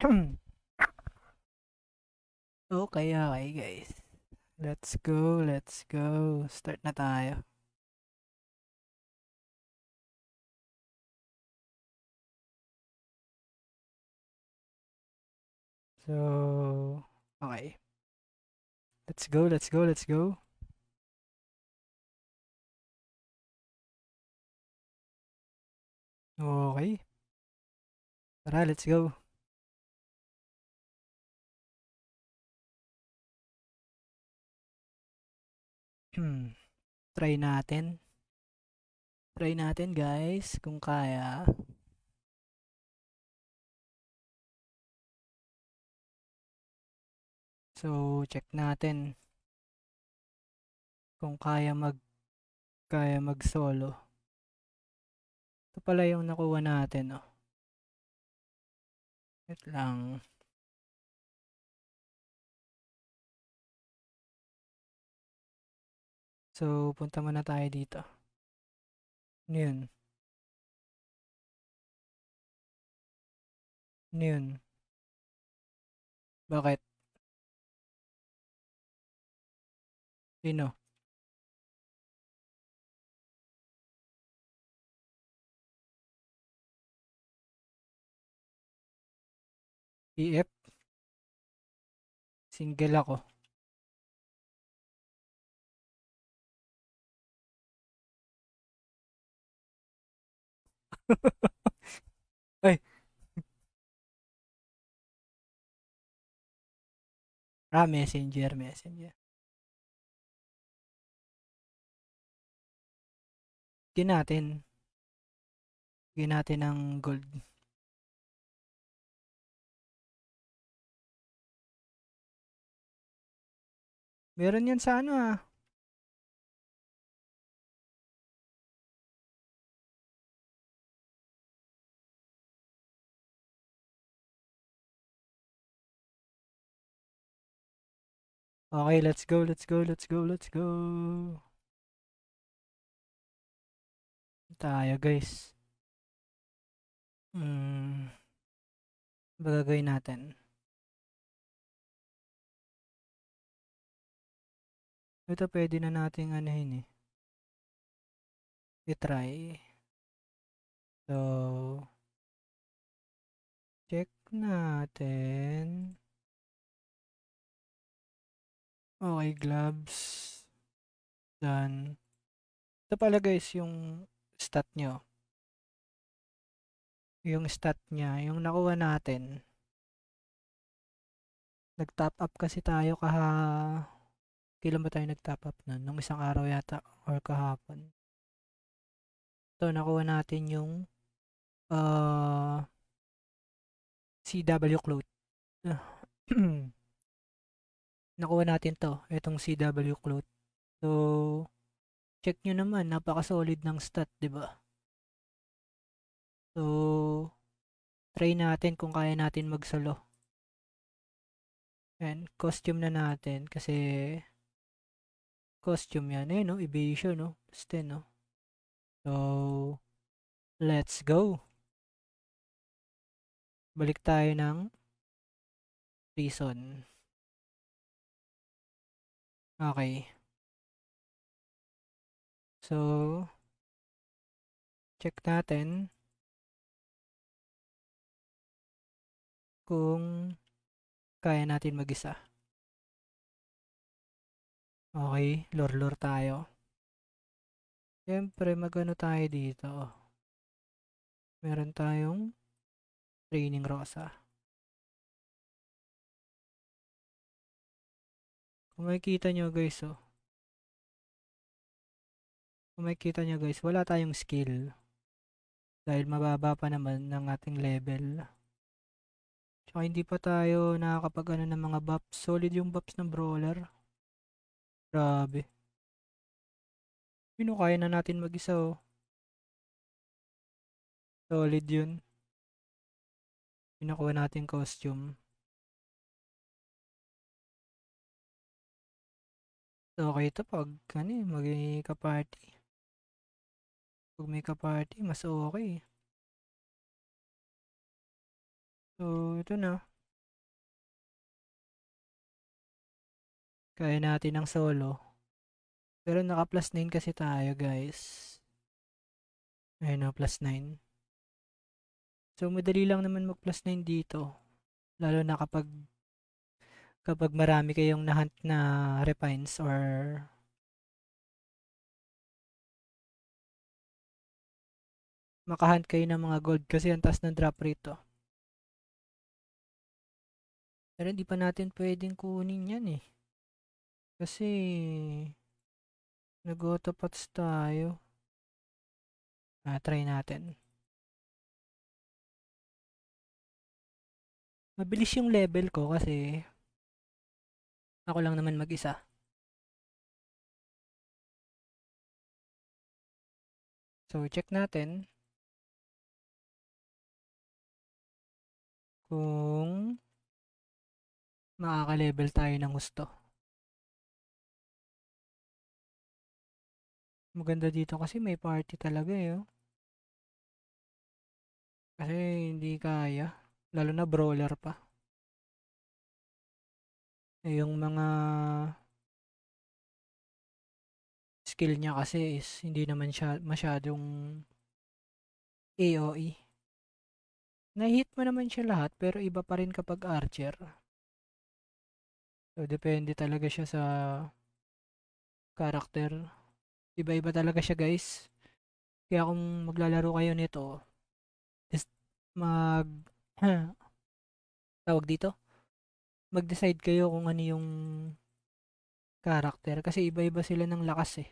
Okay, okay guys. Let's go, let's go. Start na tayo. So, okay. Let's go, let's go, let's go. Okay. Tara, let's go. Try natin. Try natin guys, kung kaya. So, check natin kung kaya mag solo. Ito pala yung nakuha natin, oh. Wait lang. So, punta muna tayo dito. Ano yun? Ano yun? Bakit? Sino? EF? Single ako. Ay, messenger, messenger. Bigyan natin. Bigyan natin ng gold. Meron yan sa ano ah. Okay, let's go, let's go, let's go, let's go. Tayo guys. Ba gagawin natin? Ito pwede na nating anuhin eh. I-try. So, check natin. Okay, gloves. Done. Ito pala guys yung stat nyo. Yung stat niya, yung nakuha natin. Nag-top up kasi tayo kailan ba tayo nag-top up nun? Nung isang araw yata or kahapon. Ito, nakuha natin yung CW cloth. Nakuha natin to, itong CW cloth. So, check nyo naman, napaka-solid ng stat, di ba? So, try natin kung kaya natin mag-solo. And costume na natin kasi costume yan no? Evasion, no? Basta, no? So, let's go. Balik tayo ng prison. Okay. So, check natin kung kaya natin mag-isa. Okay, lore tayo. Siyempre, magano tayo dito. Meron tayong training rosa. Kung makikita nyo guys, oh. Kung makikita nyo guys, wala tayong skill. Dahil mababa pa naman ng ating level. Tsaka hindi pa tayo nakakapag ano ng mga buffs. Solid yung buffs ng brawler. Grabe. Yun, oh, kaya na natin mag-isa, oh. Solid yun. Pinakuha natin costume. So, okay ito pag ano, may ka-party. Pag may ka-party, mas okay. So, ito na. Kaya natin ng solo. Pero naka plus 9 kasi tayo guys. Ayun na, plus 9. So madali lang naman mag plus 9 dito. Lalo na kapag marami kayong nahunt na refines or makahunt kayo ng mga gold kasi ang taas ng drop rate to. Pero hindi pa natin pwedeng kunin yan eh. Kasi nag-autopots tayo. Try natin. Mabilis yung level ko kasi ako lang naman mag-isa. So check natin kung makaka-level tayo ng gusto. Maganda dito kasi may party talaga eh. Oh. Kasi hindi kaya. Lalo na brawler pa. Yung mga skill niya kasi is hindi naman siya masyadong AOE. Na-hit mo naman siya lahat pero iba pa rin kapag archer. So depende talaga siya sa character. Iba-iba talaga siya guys. Kaya kung maglalaro kayo nito, just mag tawag dito, mag-decide kayo kung ano yung character kasi iba-iba sila ng lakas eh.